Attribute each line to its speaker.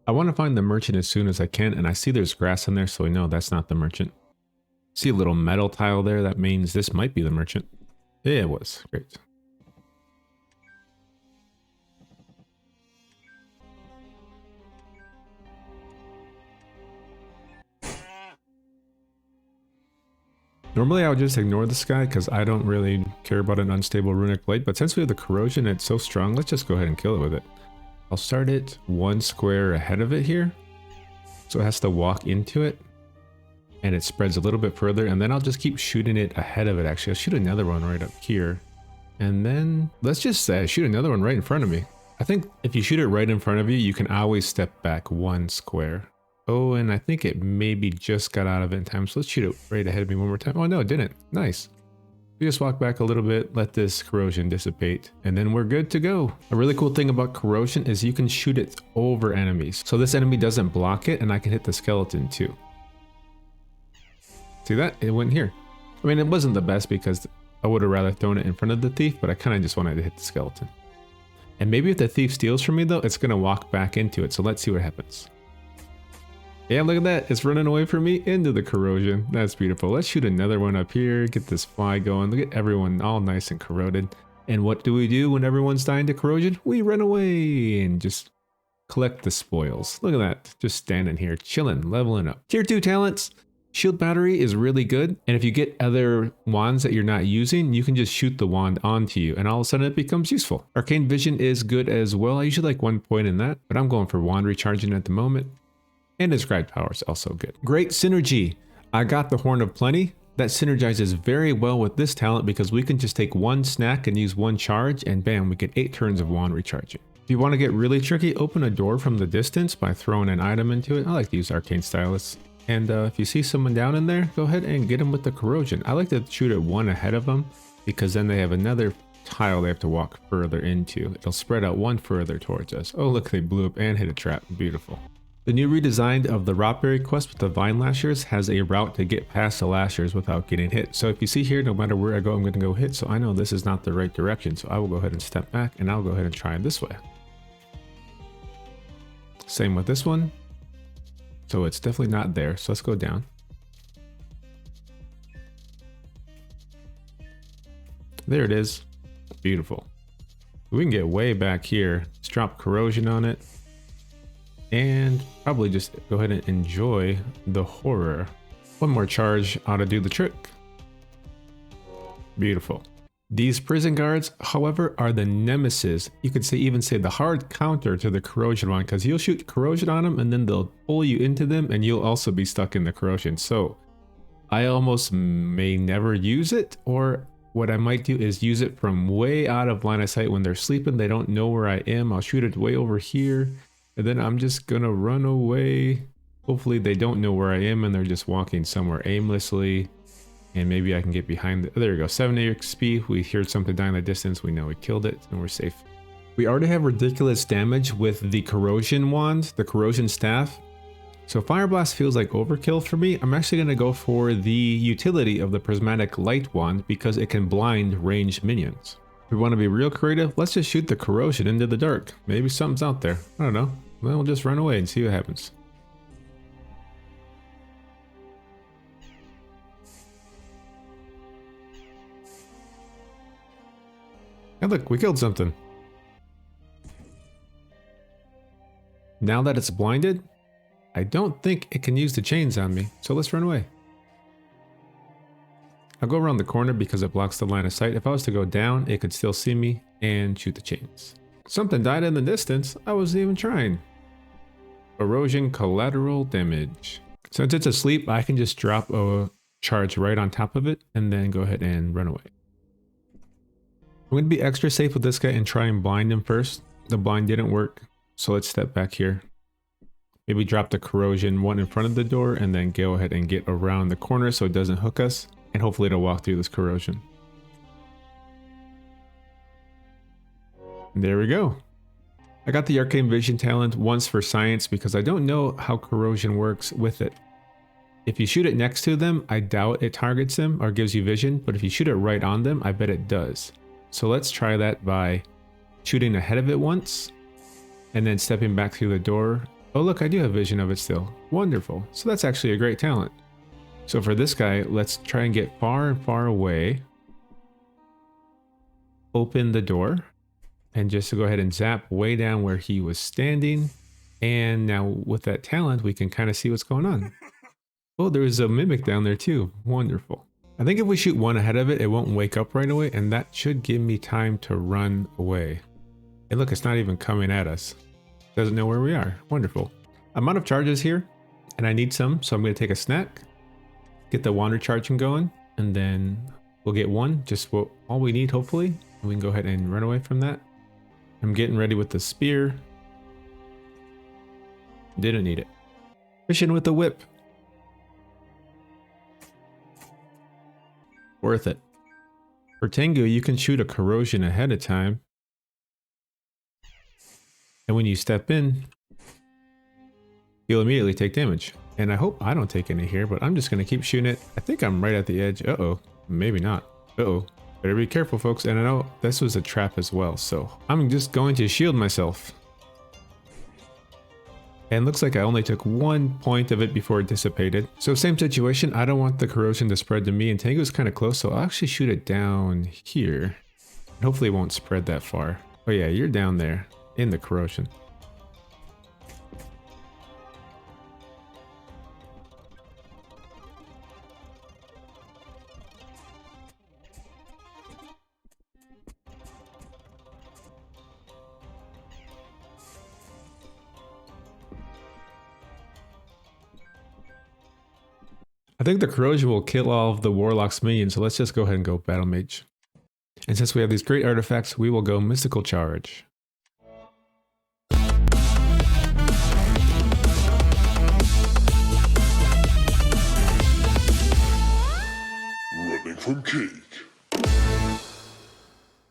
Speaker 1: I want to find the merchant as soon as I can, and I see there's grass in there, so I know that's not the merchant. See a little metal tile there? That means this might be the merchant. Yeah, it was. Great. Normally I would just ignore this guy because I don't really care about an unstable runic blade, but since we have the corrosion, it's so strong, let's just go ahead and kill it with it. I'll start it one square ahead of it here. So it has to walk into it. And it spreads a little bit further, and then I'll just keep shooting it ahead of it. Actually, I'll shoot another one right up here. And then let's just shoot another one right in front of me. I think if you shoot it right in front of you, you can always step back one square. Oh, and I think it maybe just got out of it in time. So let's shoot it right ahead of me one more time. Oh no, it didn't. Nice. We just walk back a little bit, let this corrosion dissipate, and then we're good to go. A really cool thing about corrosion is you can shoot it over enemies. So this enemy doesn't block it, and I can hit the skeleton too. See that? It went here. I mean, it wasn't the best because I would have rather thrown it in front of the thief, but I kind of just wanted to hit the skeleton. And maybe if the thief steals from me though, it's going to walk back into it. So let's see what happens. Yeah, look at that. It's running away from me into the corrosion. That's beautiful. Let's shoot another one up here. Get this fly going. Look at everyone all nice and corroded. And what do we do when everyone's dying to corrosion? We run away and just collect the spoils. Look at that. Just standing here, chilling, leveling up. Tier 2 talents. Shield battery is really good, and if you get other wands that you're not using, you can just shoot the wand onto you, and all of a sudden it becomes useful. Arcane vision is good as well. I usually like 1 point in that, but I'm going for wand recharging at the moment. And inscribed power is also good. Great synergy. I got the Horn of Plenty. That synergizes very well with this talent because we can just take 1 snack and use 1 charge, and bam, we get 8 turns of wand recharging. If you want to get really tricky, open a door from the distance by throwing an item into it. I like to use arcane stylus. And if you see someone down in there, go ahead and get them with the corrosion. I like to shoot it 1 ahead of them because then they have another tile they have to walk further into. It'll spread out 1 further towards us. Oh look, they blew up and hit a trap. Beautiful. The new redesign of the Rockberry quest with the vine lashers has a route to get past the lashers without getting hit. So if you see here, no matter where I go, I'm going to go hit. So I know this is not the right direction. So I will go ahead and step back and I'll go ahead and try it this way. Same with this one. So it's definitely not there. So let's go down. There it is. Beautiful. We can get way back here. Let's drop corrosion on it. And probably just go ahead and enjoy the horror. 1 more charge ought to do the trick. Beautiful. These prison guards, however, are the nemesis. You could even say the hard counter to the corrosion one, because you'll shoot corrosion on them and then they'll pull you into them and you'll also be stuck in the corrosion. So I almost may never use it, or what I might do is use it from way out of line of sight when they're sleeping. They don't know where I am. I'll shoot it way over here and then I'm just gonna run away. Hopefully they don't know where I am and they're just walking somewhere aimlessly. And maybe I can get behind it. There we go, 7 XP. We heard something die in the distance. We know we killed it and we're safe. We already have ridiculous damage with the corrosion wand, the corrosion staff. So Fire Blast feels like overkill for me. I'm actually going to go for the utility of the Prismatic Light wand because it can blind ranged minions. If we want to be real creative, let's just shoot the corrosion into the dark. Maybe something's out there. I don't know. Well, we'll just run away and see what happens. And look, we killed something. Now that it's blinded, I don't think it can use the chains on me, so let's run away. I'll go around the corner because it blocks the line of sight. If I was to go down, it could still see me and shoot the chains. Something died in the distance. I wasn't even trying. Corrosion collateral damage. Since it's asleep, I can just drop a charge right on top of it and then go ahead and run away. I'm going to be extra safe with this guy and try and blind him first. The blind didn't work, so let's step back here. Maybe drop the corrosion 1 in front of the door and then go ahead and get around the corner so it doesn't hook us. And hopefully it'll walk through this corrosion. And there we go. I got the Arcane Vision talent once for science because I don't know how corrosion works with it. If you shoot it next to them, I doubt it targets them or gives you vision, but if you shoot it right on them, I bet it does. So let's try that by shooting ahead of it once and then stepping back through the door Oh look, I do have vision of it still. Wonderful. So that's actually a great talent. So for this guy, let's try and get far and far away. Open the door. And just to go ahead and zap way down where he was standing. And now with that talent, we can kind of see what's going on. Oh, there is a mimic down there too. Wonderful. I think if we shoot one ahead of it, it won't wake up right away. And that should give me time to run away. Hey, look, it's not even coming at us. Doesn't know where we are. Wonderful. I'm out of charges here, and I need some, so I'm going to take a snack, get the wander charging going, and then we'll get one, just all we need, hopefully, and we can go ahead and run away from that. I'm getting ready with the spear. Didn't need it. Fishing with the whip. Worth it. For Tengu, you can shoot a corrosion ahead of time. And when you step in, you'll immediately take damage. And I hope I don't take any here, but I'm just going to keep shooting it. I think I'm right at the edge. Uh-oh. Maybe not. Uh-oh. Better be careful, folks. And I know this was a trap as well, so I'm just going to shield myself. And looks like I only took 1 point of it before it dissipated. So same situation. I don't want the corrosion to spread to me, and Tengu's kind of close, so I'll actually shoot it down here. And hopefully it won't spread that far. Oh yeah, you're down there. In the corrosion. I think the corrosion will kill all of the warlock's minions, so let's just go ahead and go battle mage. And since we have these great artifacts, we will go mystical charge.
Speaker 2: Running from cake.